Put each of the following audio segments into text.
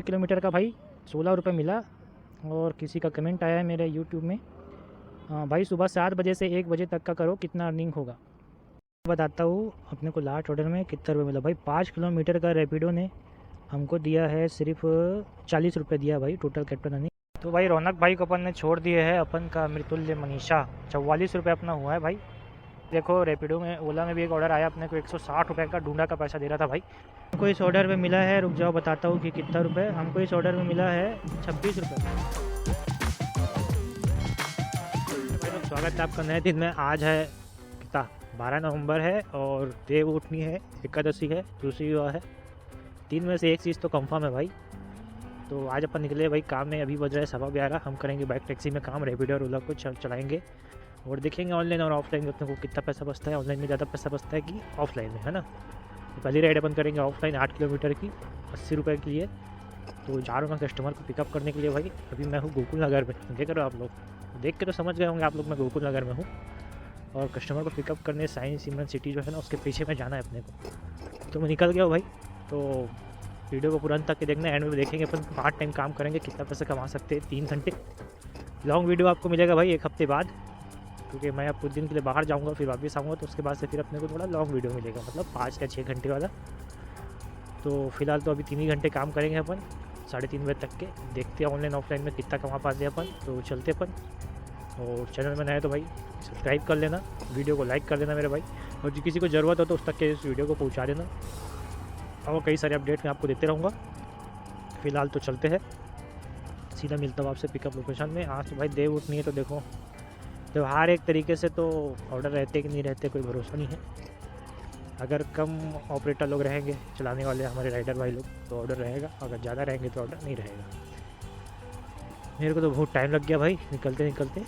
Kilometre का भाई 16 रुपये मिला। और किसी का कमेंट आया है मेरे यूट्यूब में, भाई सुबह 7 बजे से 1 बजे तक का करो कितना अर्निंग होगा। बताता हूँ अपने को लास्ट ऑर्डर में कितना रुपये मिला। भाई 5 किलोमीटर का रैपिडो ने हमको दिया है सिर्फ 40 रुपये दिया भाई टोटल कैप्टन अर्निंग। तो भाई रौनक भाई को अपन ने छोड़ दिए है, अपन का मृतुल्य मनीषा 44 रुपये अपना हुआ है भाई। देखो रैपिडो में ओला में भी एक ऑर्डर आया अपने को 160 रुपये का ढूंढा का पैसा दे रहा था भाई। हमको इस ऑर्डर में मिला है, रुक जाओ बताता हूँ कि कितना रुपये हमको इस ऑर्डर में मिला है 26 रुपये। स्वागत है आपका नए दिन में। आज है कितना 12 नवंबर है और देव उठनी है, एकादशी है, दूसरी हुआ है। 3 में से एक चीज़ तो कंफर्म है भाई। तो आज अपन निकले भाई काम में, अभी बज रहा है 11:15। हम करेंगे बाइक टैक्सी में काम, रैपिडो और ओला को चलाएंगे और देखेंगे ऑनलाइन और ऑफलाइन अपने को कितना पैसा बचता है। ऑनलाइन में ज़्यादा पैसा बचता है कि ऑफलाइन में, है ना। तो पहली राइड अपन करेंगे ऑफलाइन 8 किलोमीटर की 80 रुपये के लिए। तो जा रहा हूँ मैं कस्टमर को पिकअप करने के लिए भाई। अभी मैं हूँ गोकुल नगर में, देख रहे हो आप लोग, देख के तो समझ गए होंगे आप लोग मैं गोकुल नगर में हूँ। और कस्टमर को पिकअप करने साइंस सिमरन सिटी जो है ना उसके पीछे में जाना है अपने को। तो मैं निकल गया हूँ भाई। तो वीडियो को पूरा तक के देखना, एंड में देखेंगे अपन पार्ट टाइम काम करेंगे कितना पैसा कमा सकते हैं। 3 घंटे लॉन्ग वीडियो आपको मिलेगा भाई 1 हफ्ते बाद, क्योंकि मैं अब कुछ दिन के लिए बाहर जाऊंगा फिर वापस आऊँगा। तो उसके बाद से फिर अपने को थोड़ा लॉन्ग वीडियो मिलेगा, मतलब 5 या 6 घंटे वाला। तो फिलहाल तो अभी 3 ही घंटे काम करेंगे अपन 3:30 बजे तक के। देखते हैं ऑनलाइन ऑफलाइन में कितना कमा पाते हैं अपन। तो चलते अपन। और चैनल में नए तो भाई सब्सक्राइब कर लेना, वीडियो को लाइक कर देना मेरे भाई, और जो किसी को ज़रूरत हो तो उस तक के इस वीडियो को पहुंचा देना। और कई सारे अपडेट मैं आपको देते रहूँगा। फ़िलहाल तो चलते हैं, सीधा मिलता हूँ आपसे पिकअप लोकेशन में। आज तो भाई देव उठनी है, तो देखो त्यौहार एक तरीके से तो ऑर्डर रहते कि नहीं रहते कोई भरोसा नहीं है। अगर कम ऑपरेटर लोग रहेंगे चलाने वाले हमारे राइडर भाई लोग तो ऑर्डर रहेगा, अगर ज़्यादा रहेंगे तो ऑर्डर नहीं रहेगा। मेरे को तो बहुत टाइम लग गया भाई निकलते निकलते।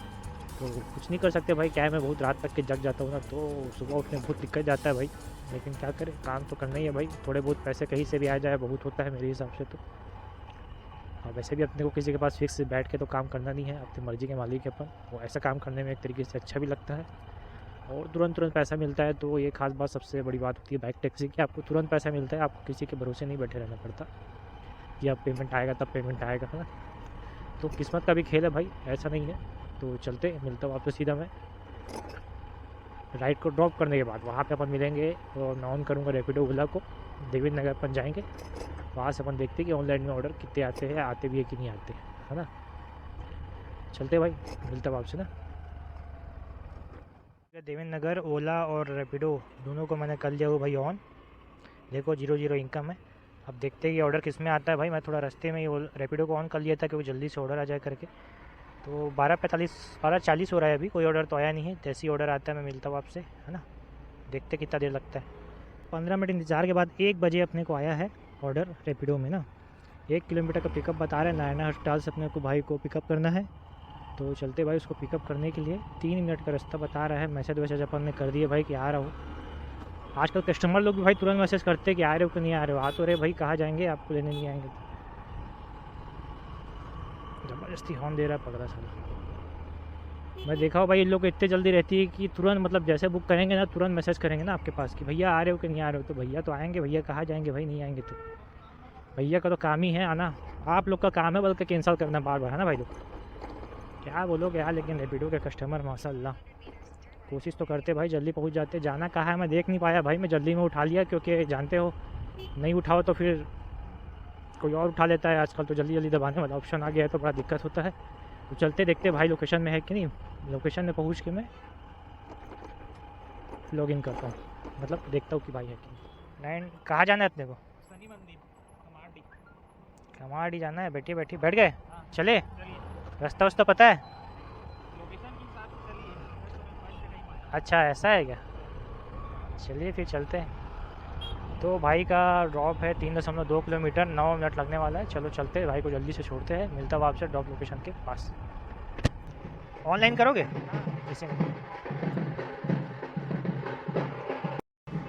तो कुछ नहीं कर सकते भाई, क्या है मैं बहुत रात तक के जग जाता हूँ ना, तो सुबह उठने बहुत दिक्कत जाता है भाई। लेकिन क्या करें, काम तो करना ही है भाई। थोड़े बहुत पैसे कहीं से भी आ जाए बहुत होता है मेरे हिसाब से तो। और वैसे भी अपने को किसी के पास फिक्स बैठ के तो काम करना नहीं है, अपनी मर्ज़ी के मालिक है अपन। वो ऐसा काम करने में एक तरीके से अच्छा भी लगता है और तुरंत पैसा मिलता है। तो ये खास बात सबसे बड़ी बात होती है बाइक टैक्सी की, आपको तुरंत पैसा मिलता है। आपको किसी के भरोसे नहीं बैठे रहना पड़ता कि अब पेमेंट आएगा तब पेमेंट आएगा, है ना। तो किस्मत का भी खेल है भाई, ऐसा नहीं है। तो चलते, मिलता हूँ आपसे सीधा मैं राइड को ड्रॉप करने के बाद। वहाँ पे अपन मिलेंगे और मैं ऑन करूँगा रैपिडो ओला को। देवेंद्र नगर अपन जाएंगे, वहाँ से अपन देखते हैं कि ऑनलाइन में ऑर्डर कितने आते हैं, आते भी है कि नहीं आते, है ना। चलते भाई, मिलता हूँ आपसे ना। देवेंद्र नगर ओला और रैपिडो दोनों को मैंने कर लिया हो भाई ऑन। देखो 0 इनकम है। अब देखते हैं कि ऑर्डर किस में आता है भाई। मैं थोड़ा रास्ते में ही रैपिडो को ऑन कर लिया था कि वो जल्दी से ऑर्डर आ जाए करके। तो 12:40 हो रहा है अभी, कोई ऑर्डर तो आया नहीं है। जैसे ही ऑर्डर आता है मैं मिलता हूँ आपसे, है ना। देखते कितना देर लगता है। 15 मिनट इंतज़ार के बाद 1 बजे अपने को आया है ऑर्डर रैपिडो में ना। 1 किलोमीटर का पिकअप बता रहा है, नारायणा हॉस्पिटल से अपने को भाई को पिकअप करना है। तो चलते भाई उसको पिकअप करने के लिए। 3 मिनट का रास्ता बता रहा है। मैसेज वैसेज अपन ने कर दिए भाई कि आ रहा हूँ। आजकल कस्टमर लोग भी भाई तुरंत मैसेज करते हैं कि आ रहे हो कि नहीं आ रहे हो। आ तो रहे भाई, कहाँ जाएंगे, आपको लेने नहीं आएंगे। ज़बरदस्ती हॉर्न दे रहा है पकड़ा साला। मैं देखा हूँ भाई इन लोग को इतने जल्दी रहती है कि तुरंत, मतलब जैसे बुक करेंगे ना तुरंत मैसेज करेंगे ना आपके पास कि भैया आ रहे हो कि नहीं आ रहे हो। तो भैया तो आएंगे, भैया कहाँ जाएंगे भाई, नहीं आएंगे तो। भैया का तो काम ही है आना, आप लोग का काम है बल्कि कैंसिल करना बार बार, है ना भाई लोग। क्या बोलोगे यार, लेकिन रैपिडो के कस्टमर माशाल्लाह कोशिश तो करते भाई, जल्दी पहुंच जाते। जाना कहाँ है मैं देख नहीं पाया भाई, मैं जल्दी में उठा लिया क्योंकि जानते हो नहीं उठाओ तो फिर कोई और उठा लेता है। आजकल तो जल्दी जल्दी दबाने वाला ऑप्शन आ गया है तो बड़ा दिक्कत होता है। तो चलते देखते भाई लोकेशन में है कि नहीं। लोकेशन में पहुँच के मैं लॉग इन करता हूँ, मतलब देखता हूँ कि भाई है कि नहीं। कहाँ जाना है अपने को? शनि मंदिर कमाटी। कमाटी जाना है। बैठिए बैठिए, बैठ गए, चले। रास्ता वास्ता पता है? लोकेशन के हिसाब से चलिए। अच्छा ऐसा है क्या, चलिए फिर चलते हैं। तो भाई का ड्रॉप है 3.2 किलोमीटर, 9 मिनट लगने वाला है। चलो चलते हैं, भाई को जल्दी से छोड़ते हैं। मिलता हूँ आपसे ड्रॉप लोकेशन के पास। ऑनलाइन करोगे इसे?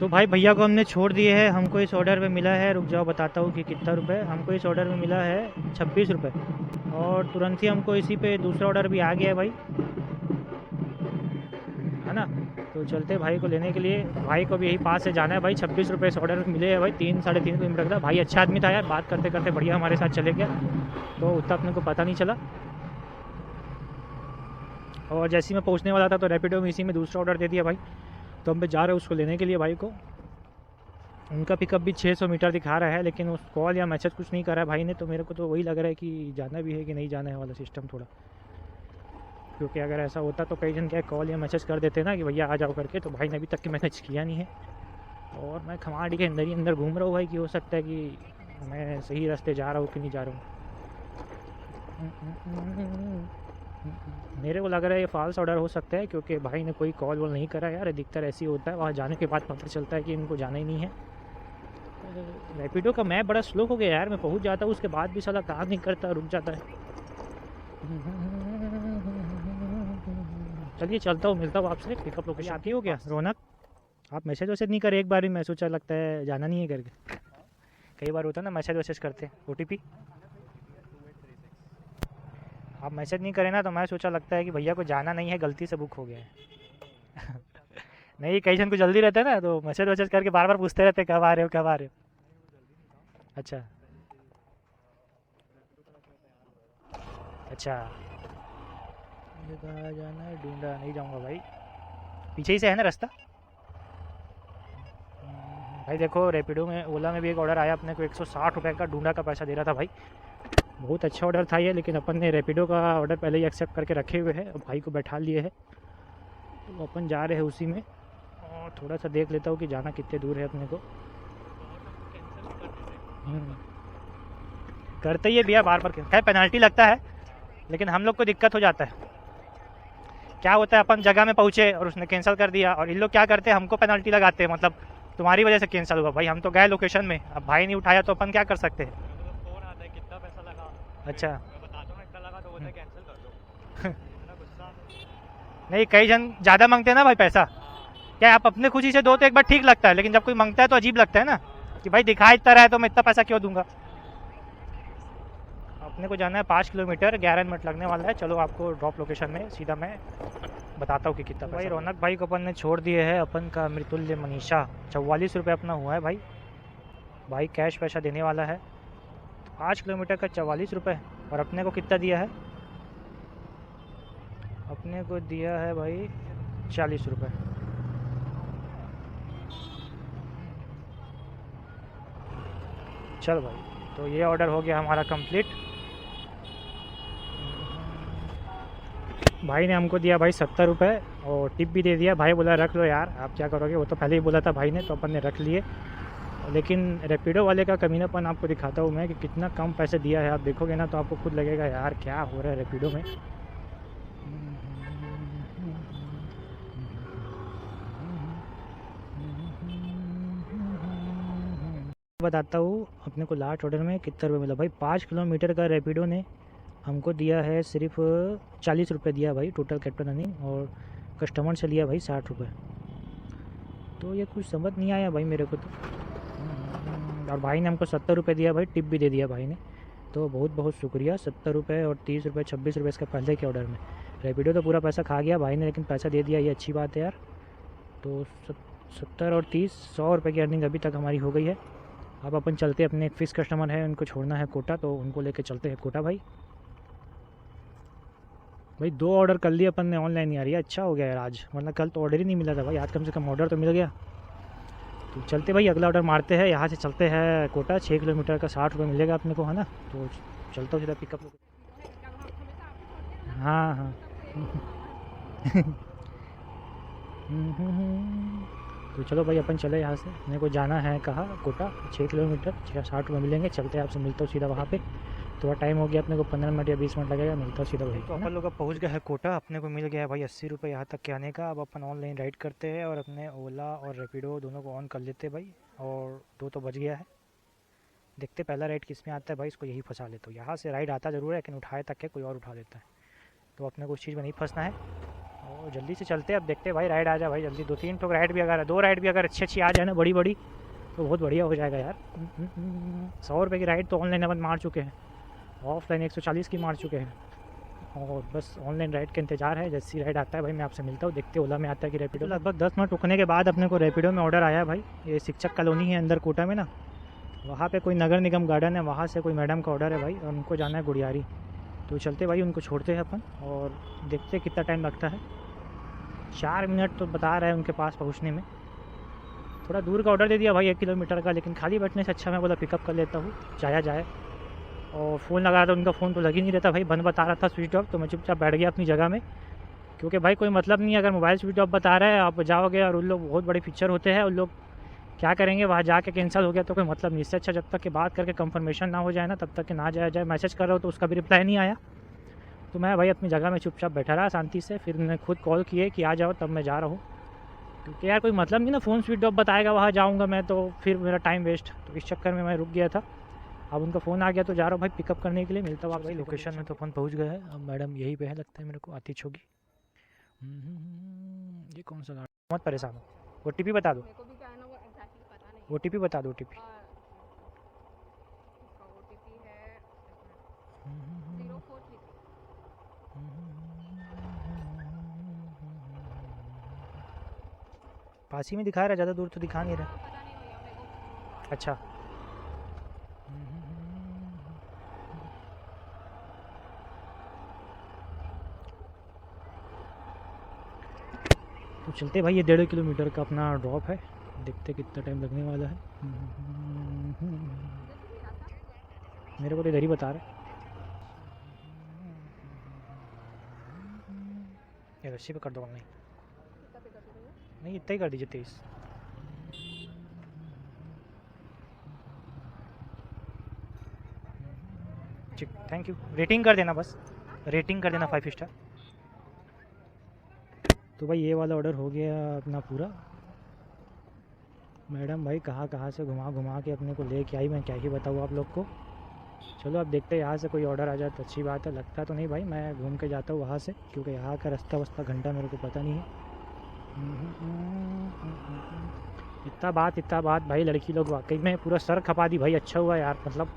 तो भाई भैया को हमने छोड़ दिए है। हमको इस ऑर्डर में मिला है, रुक जाओ बताता हूँ कि कितना रुपए। हमको इस ऑर्डर में मिला है 26 रुपये। और तुरंत ही हमको इसी पे दूसरा ऑर्डर भी आ गया है भाई। है ना। तो चलते भाई को लेने के लिए, भाई को भी यही पास से जाना है भाई। 26 रुपये से ऑर्डर मिले है भाई, 3-3.5 किलोमीटर का। भाई अच्छा आदमी था यार, बात करते करते बढ़िया हमारे साथ चले गया, तो उतना अपने को पता नहीं चला। और जैसे ही मैं पहुंचने वाला था तो रैपिडो में इसी में दूसरा ऑर्डर दे दिया भाई। तो हम पे जा रहे हैं उसको लेने के लिए भाई को। उनका पिकअप भी 600 मीटर दिखा रहा है, लेकिन उस कॉल या मैसेज कुछ नहीं करा है भाई ने। तो मेरे को तो वही लग रहा है कि जाना भी है कि नहीं जाना है वाला सिस्टम थोड़ा, क्योंकि अगर ऐसा होता तो कई जन क्या कॉल या मैसेज कर देते ना कि भैया आ जाओ करके। तो भाई ने अभी तक के मैसेज किया नहीं है, और मैं खमाड़ी के अंदर ही अंदर घूम रहा हूँ भाई, कि हो सकता है कि मैं सही रास्ते जा रहा हूँ कि नहीं जा रहा हूँ। मेरे को लग रहा है ये फॉल्स ऑर्डर हो सकता है, क्योंकि भाई ने कोई कॉल वॉल नहीं करा यार। अधिकतर ऐसे ही होता है, वहाँ जाने के बाद पता चलता है कि इनको जाना ही नहीं है। रैपिडो का मैप बड़ा स्लो हो गया यार, मैं पहुँच जाता हूँ उसके बाद भी साला काम नहीं करता, रुक जाता है। चलिए चलता हूँ, मिलता हूँ आपसे पिकअप लोकेशन। आपकी हो गया रौनक, आप मैसेज वैसेज नहीं करे एक बार भी? मैं सोचा लगता है जाना नहीं है करके। कई बार होता है ना मैसेज वैसेज करते, OTP आप मैसेज नहीं करें ना, तो मैं सोचा लगता है कि भैया को जाना नहीं है, गलती से बुक हो गया है। नहीं, कई जन को जल्दी रहता है ना, तो मैसेज वैसेज करके बार बार पूछते रहते कब आ रहे हो कब आ रहे हो। अच्छा अच्छा, मुझे कहाँ जाना है? ढूंढा नहीं जाऊँगा भाई, पीछे ही से है ना रास्ता। भाई देखो रैपिडो में, ओला में भी एक ऑर्डर आया अपने को, 160 रुपये का ढूंढा का पैसा दे रहा था भाई। बहुत अच्छा ऑर्डर था ये, लेकिन अपन ने रैपिडो का ऑर्डर पहले ही एक्सेप्ट करके रखे हुए हैं, और भाई को बैठा लिए है। तो अपन जा रहे हैं उसी में, और थोड़ा सा देख लेता हूँ कि जाना कितने दूर है अपने को। करते ही है भैया बार बार, खैर पेनल्टी लगता है, लेकिन हम लोग को दिक्कत हो जाता है। क्या होता है, अपन जगह में पहुँचे और उसने कैंसिल कर दिया, और इन लोग क्या करते हैं, हमको पेनल्टी लगाते हैं, मतलब तुम्हारी वजह से कैंसिल हुआ। भाई हम तो गए लोकेशन में, अब भाई नहीं उठाया तो अपन क्या कर सकते हैं। फोन आता है कितना पैसा लगा, अच्छा मैं बताता हूँ इतना लगा, तो बोलते कैंसिल कर दो। इतना गुस्सा। नहीं, कई जन ज़्यादा मांगते हैं ना भाई पैसा। क्या आप अपने खुशी से दो तो एक बार ठीक लगता है, लेकिन जब कोई मांगता है तो अजीब लगता है ना, कि भाई दिखा इतना रहा है तो मैं इतना पैसा क्यों दूंगा। अपने को जाना है 5 किलोमीटर, 11 मिनट लगने वाला है। चलो आपको ड्रॉप लोकेशन में सीधा मैं बताता हूँ कि कितना। भाई रौनक भाई को अपन ने छोड़ दिए है, अपन का मृतुल्य मनीषा। 44 रुपये अपना हुआ है भाई। भाई कैश पैसा देने वाला है। 5 किलोमीटर का 44 रुपये, और अपने को कितना दिया है? अपने को दिया है भाई 40 रुपये। चल भाई, तो ये ऑर्डर हो गया हमारा कंप्लीट। भाई ने हमको दिया भाई 70 रुपये, और टिप भी दे दिया। भाई बोला रख लो यार, आप क्या करोगे, वो तो पहले ही बोला था भाई ने, तो अपन ने रख लिए। लेकिन रैपिडो वाले का कमीनापन आपको दिखाता हूँ मैं, कि कितना कम पैसे दिया है। आप देखोगे ना तो आपको खुद लगेगा यार क्या हो रहा है रैपिडो में। बताता हूँ अपने को लास्ट ऑर्डर में कितना रुपये मिला भाई। 5 किलोमीटर का रैपिडो ने हमको दिया है सिर्फ 40 रुपये दिया भाई, टोटल कैप्टन अर्निंग, और कस्टमर से लिया भाई 60 रुपये। तो ये कुछ समझ नहीं आया भाई मेरे को तो। और भाई ने हमको 70 रुपये दिया भाई, टिप भी दे दिया भाई ने। तो बहुत बहुत शुक्रिया। 70 रुपये और 30 रुपये, 26 रुपये इसका पहले के ऑर्डर में। रैपिडो तो पूरा पैसा खा गया भाई ने, लेकिन पैसा दे दिया, ये अच्छी बात है यार। तो 70 और 30, 100 रुपये की अर्निंग अभी तक हमारी हो गई है। अब अपन चलते, अपने एक फिक्स कस्टमर है, उनको छोड़ना है कोटा, तो उनको लेके चलते हैं कोटा भाई। भाई 2 ऑर्डर कर लिए अपन ने ऑनलाइन ही आ रही है, अच्छा हो गया यार आज, वरना कल तो ऑर्डर ही नहीं मिला था भाई। आज कम से कम ऑर्डर तो मिल गया। तो चलते भाई, अगला ऑर्डर मारते हैं। यहाँ से चलते हैं कोटा, 6 किलोमीटर का 60 रुपये मिलेगा अपने को, है ना। तो चलता हूँ सीधा पिकअप। हाँ हाँ। तो चलो भाई अपन चले यहाँ से। मेरे को जाना है कहाँ, कोटा, 6 किलोमीटर, 60 रुपये मिलेंगे। चलते हैं, आपसे मिलता हूँ सीधा वहाँ पे। थोड़ा टाइम हो गया अपने को, 15 मिनट या 20 मिनट लगेगा, मिलता हूँ सीधा भाई। तो अपन लोग अब पहुँच गए हैं कोटा। अपने को मिल गया है भाई 80 रुपये यहाँ तक के आने का। अब अपन ऑनलाइन राइड करते हैं, और अपने ओला और रैपिडो दोनों को ऑन कर लेते हैं भाई। और 2 तो बज गया है, देखते पहला राइड किस में आता है भाई, इसको यही फंसा लेता हूँ। यहाँ से राइड आता ज़रूर है, लेकिन उठाए तक के कोई और उठा देता है, तो अपने को उस चीज़ में नहीं फंसना है। और जल्दी से चलते हैं, अब देखते हैं भाई राइड आ जाए भाई जल्दी। 2-3 तो राइड भी अगर 2 राइड भी अगर अच्छी आ जाए ना, बड़ी बड़ी, तो बहुत बढ़िया हो जाएगा यार। 100 रुपये की राइड तो ऑनलाइन अपन मार चुके हैं, ऑफलाइन 140 की मार चुके हैं। और बस ऑनलाइन राइड का इंतज़ार है। जैसी राइड आता है भाई मैं आपसे मिलता हूँ, देखते ओला में आता है कि रैपिडो। लगभग 10 मिनट रुकने के बाद अपने को रैपिडो में ऑर्डर आया भाई। ये शिक्षक कॉलोनी है अंदर कोटा में ना, वहाँ पे कोई नगर निगम गार्डन है, वहाँ से कोई मैडम का ऑर्डर है भाई और उनको जाना है गुड़ियारी। तो चलते भाई, उनको छोड़ते हैं अपन और देखते कितना टाइम लगता है। 4 मिनट तो बता रहे हैं उनके पास पहुँचने में। थोड़ा दूर का ऑर्डर दे दिया भाई 1 किलोमीटर का, लेकिन खाली बैठने से अच्छा मैं बोला पिकअप कर लेता हूँ, जाया जाए। और फ़ोन लगा रहा था, उनका फ़ोन तो लग ही नहीं रहता भाई, बंद बता रहा था स्विच ऑफ। तो मैं चुपचाप बैठ गया अपनी जगह में, क्योंकि भाई कोई मतलब नहीं है अगर मोबाइल स्विच ऑफ बता रहा है, आप जाओगे और उन लोग बहुत बड़े फीचर होते हैं, उन लोग क्या करेंगे वहाँ जाके कैंसिल हो गया तो कोई मतलब नहीं। इससे अच्छा जब तक कि बात करके कंफर्मेशन ना हो जाए ना, तब तक कि ना जाया जाए। मैसेज कर रहा हो तो उसका भी रिप्लाई नहीं आया, तो मैं भाई अपनी जगह में चुपचाप बैठा रहा शांति से। फिर उन्होंने खुद कॉल किए कि आ जाओ, तब मैं जा रहा हूँ, क्योंकि यार कोई मतलब नहीं ना, फ़ोन स्विच ऑफ बताएगा वहाँ जाऊँगा मैं तो फिर मेरा टाइम वेस्ट। तो इस चक्कर में मैं रुक गया था। अब उनका फ़ोन आ गया तो जा रहा हूँ भाई पिकअप करने के लिए। मिलता हूँ आप भाई लोकेशन में। तो अपन पहुँच गए हैं। अब मैडम यहीं पे है लगता है मेरे को, आतिश होगी। ये कौन सा गाड़ी, मत परेशान हो। OTP बता दो, मेरे को भी क्या है ना वो एग्जैक्टली पता नहीं है। OTP बता दो, OTP। इसका OTP है 0433। पास ही में दिखा रहा है, ज़्यादा दूर तो दिखा नहीं रहा। पता नहीं भैया मेरे को। अच्छा, तो चलते भाई। ये 1.5 किलोमीटर का अपना ड्रॉप है, देखते कितना टाइम लगने वाला है। मेरे को तो इधर ही बता रहा है। ये रस्सी पे कर दो, नहीं नहीं इतना ही कर दीजिए 23। ठीक, थैंक यू। रेटिंग कर देना, बस रेटिंग कर देना 5 स्टार। तो भाई ये वाला ऑर्डर हो गया अपना पूरा। मैडम भाई कहाँ कहाँ से घुमा घुमा के अपने को लेके आई, मैं क्या ही बताऊँ आप लोग को। चलो अब देखते हैं, यहाँ से कोई ऑर्डर आ जाए तो अच्छी बात है। लगता तो नहीं भाई, मैं घूम के जाता हूँ वहाँ से, क्योंकि यहाँ का रास्ता वस्ता घंटा मेरे को पता नहीं है। इतना बात भाई, लड़की लोग वाकई में पूरा सर खपा दी भाई। अच्छा हुआ यार, मतलब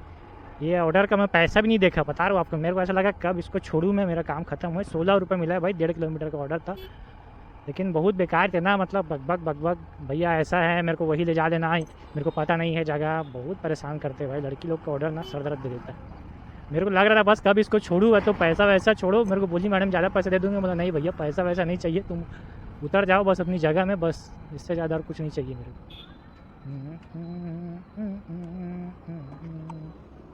ये ऑर्डर का मैं पैसा भी नहीं देखा, बता रहा हूँ आपको। मेरे को ऐसा लगा कब इसको छोड़ूँ मैं, मेरा काम खत्म हुआ। 16 रुपये मिला है भाई, 1.5 किलोमीटर का ऑर्डर था, लेकिन बहुत बेकार थे ना। मतलब बकबक भैया ऐसा है, मेरे को वही ले जा देना है, मेरे को पता नहीं है जगह। बहुत परेशान करते भाई लड़की लोग का ऑर्डर ना, सर दर्द दे देता है। मेरे को लग रहा था बस कब इसको छोड़ूँ, तो पैसा वैसा छोड़ो। मेरे को बोली मैडम ज़्यादा पैसा दे दूँगी, बोला नहीं भैया पैसा वैसा नहीं चाहिए, तुम उतर जाओ बस अपनी जगह में, बस इससे ज़्यादा और कुछ नहीं चाहिए मेरे को।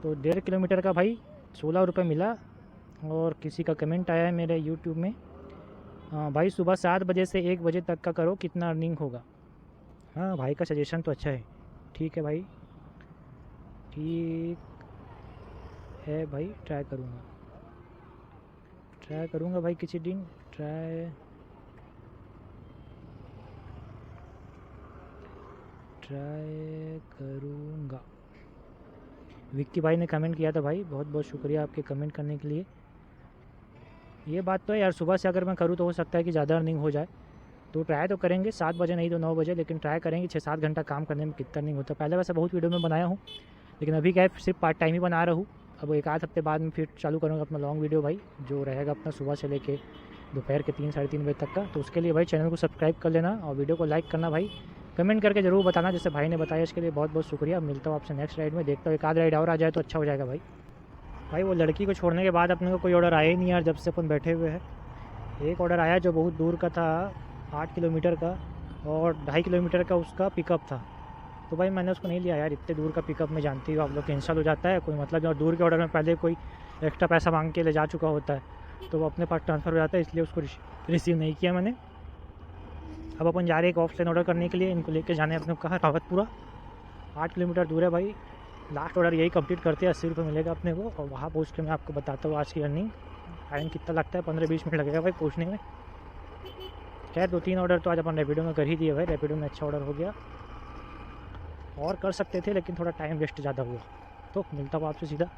तो 1.5 किलोमीटर का भाई 16 रुपये मिला। और किसी का कमेंट आया है मेरे यूट्यूब में, भाई सुबह 7 बजे से 1 बजे तक का करो, कितना अर्निंग होगा। हाँ भाई का सजेशन तो अच्छा है, ठीक है भाई, ठीक है भाई। ट्राई करूँगा भाई, किसी दिन ट्राई करूँगा। विक्की भाई ने कमेंट किया था भाई, बहुत बहुत शुक्रिया आपके कमेंट करने के लिए। ये बात तो है यार, सुबह से अगर मैं करूँ तो हो सकता है कि ज़्यादा अर्निंग हो जाए। तो ट्राई तो करेंगे 7 बजे नहीं तो 9 बजे, लेकिन ट्राई करेंगे। 6-7 घंटा काम करने में कितना अर्निंग होता है। पहले वैसे बहुत वीडियो में बनाया हूँ, लेकिन अभी क्या है सिर्फ पार्ट टाइम ही बना रहा हूँ। अब 1-8 हफ्ते बाद में फिर चालू करूँगा अपना लॉन्ग वीडियो भाई, जो रहेगा अपना सुबह से लेके दोपहर के 3-3:30 बजे तक का। तो उसके लिए भाई चैनल को सब्सक्राइब कर लेना और वीडियो को लाइक करना भाई, कमेंट करके ज़रूर बताना जैसे भाई ने बताया। इसके लिए बहुत बहुत शुक्रिया। मिलता हूँ आपसे नेक्स्ट राइड में, देखता हूँ एक आध राइड और आ जाए तो अच्छा हो जाएगा भाई। वो लड़की को छोड़ने के बाद अपने को कोई ऑर्डर आया ही नहीं यार, जब से अपन बैठे हुए हैं। एक ऑर्डर आया जो बहुत दूर का था, 8 किलोमीटर का, और 2.5 किलोमीटर का उसका पिकअप था। तो भाई मैंने उसको नहीं लिया यार, इतने दूर का पिकअप में जानती हो आप लोग कैंसिल हो जाता है, कोई मतलब नहीं। और दूर के ऑर्डर में पहले कोई एक्स्ट्रा पैसा मांग के ले जा चुका होता है, तो वो अपने पास ट्रांसफ़र हो जाता है, इसलिए उसको रिसीव नहीं किया मैंने। अब अपन जा रहे हैं एक ऑफलाइन ऑर्डर करने के लिए, इनको लेके जाने अपने को कहा रावतपुरा, 8 किलोमीटर दूर है भाई। लास्ट ऑर्डर यही कंप्लीट करते हैं, 80 रुपये मिलेगा अपने को। और वहाँ पहुँच के मैं आपको बताता हूँ आज की अर्निंग टाइम कितना लगता है। 15-20 मिनट लगेगा भाई पहुँचने में। खैर 2-3 ऑर्डर तो आज अपन रैपिडो में कर ही दिए भाई, रैपिडो में अच्छा ऑर्डर हो गया। और कर सकते थे लेकिन थोड़ा टाइम वेस्ट ज़्यादा हुआ। तो मिलता हूँ आपसे सीधा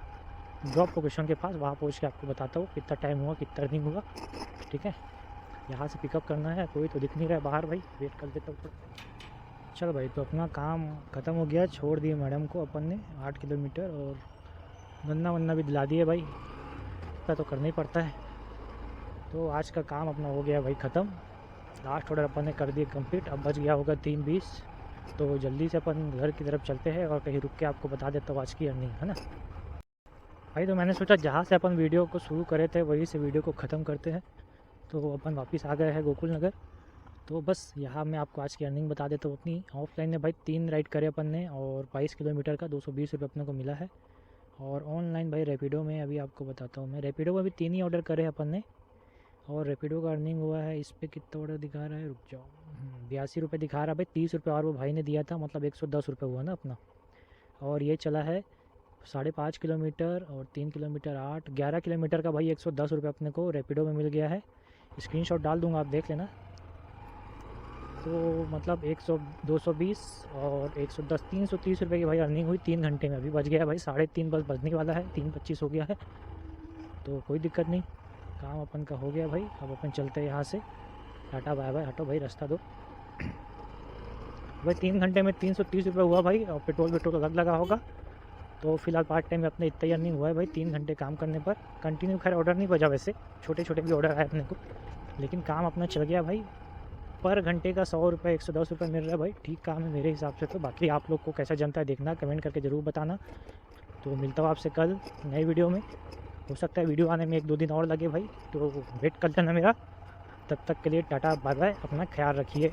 ड्रॉप लोकेशन के पास, वहाँ पहुँच के आपको बताता हूँ कितना टाइम हुआ, कितना अर्निंग हुआ। ठीक है, यहाँ से पिकअप करना है, कोई तो दिख नहीं रहा है बाहर भाई, वेट कर देता हूँ। चलो भाई, तो अपना काम ख़त्म हो गया, छोड़ दिए मैडम को अपन ने 8 किलोमीटर, और गन्ना वन्ना भी दिला दिए भाई, इतना तो करना ही पड़ता है। तो आज का काम अपना हो गया भाई ख़त्म। लास्ट ऑर्डर अपन ने कर दिया कंप्लीट। अब बच गया होगा 3:20, तो जल्दी से अपन घर की तरफ चलते हैं और कहीं रुक के आपको बता देता हूँ आज की अर्निंग, है ना भाई। तो मैंने सोचा जहाँ से अपन वीडियो को शुरू करे थे वहीं से वीडियो को ख़त्म करते हैं। तो अपन वापस आ गए हैं गोकुल नगर। तो बस यहाँ मैं आपको आज की अर्निंग बता देता हूँ अपनी। ऑफलाइन में भाई 3 राइड करे अपन ने और 22 किलोमीटर का 220 रुपये अपने को मिला है। और ऑनलाइन भाई रैपिडो में अभी आपको बताता हूँ मैं। रैपिडो में भी 3 ही ऑर्डर करे अपन ने और रैपिडो का अर्निंग हुआ है। इस पर कितना ऑर्डर दिखा रहा है, रुक जाओ, 82 रुपये दिखा रहा है भाई। 30 रुपये और वो भाई ने दिया था, मतलब 110 रुपये हुआ ना अपना। और ये चला है 5.5 किलोमीटर और 3 किलोमीटर 8, 11 किलोमीटर का भाई 110 रुपये अपने को रैपिडो में मिल गया है। स्क्रीनशॉट डाल दूंगा, आप देख लेना। तो मतलब 100, 220 और 110, 330 रुपये की भाई अर्निंग हुई 3 घंटे में। अभी बज गया भाई 3:30, बस बजने वाला है, 3:25 हो गया है। तो कोई दिक्कत नहीं, काम अपन का हो गया भाई। अब अपन चलते हैं यहाँ से। टाटा बाय बाय, हटो भाई, रास्ता दो भाई। 3 घंटे में 330 रुपये हुआ भाई, और पेट्रोल अलग लगा होगा। तो फिलहाल पार्ट टाइम में अपने इतना ही अर्निंग हुआ है भाई 3 घंटे काम करने पर। कंटिन्यू खैर ऑर्डर नहीं बजा, वैसे छोटे छोटे भी ऑर्डर आए अपने को, लेकिन काम अपना चल गया भाई। पर घंटे का 100 रुपये 110 रुपये मिल रहा है भाई, ठीक काम है मेरे हिसाब से। तो बाकी आप लोग को कैसा जनता है देखना, कमेंट करके ज़रूर बताना। तो मिलता हूँ आपसे कल नई वीडियो में। हो सकता है वीडियो आने में 1-2 दिन और लगे भाई, तो वेट कर लेना मेरा। तब तक के लिए टाटा बाय बाय, अपना ख्याल रखिए।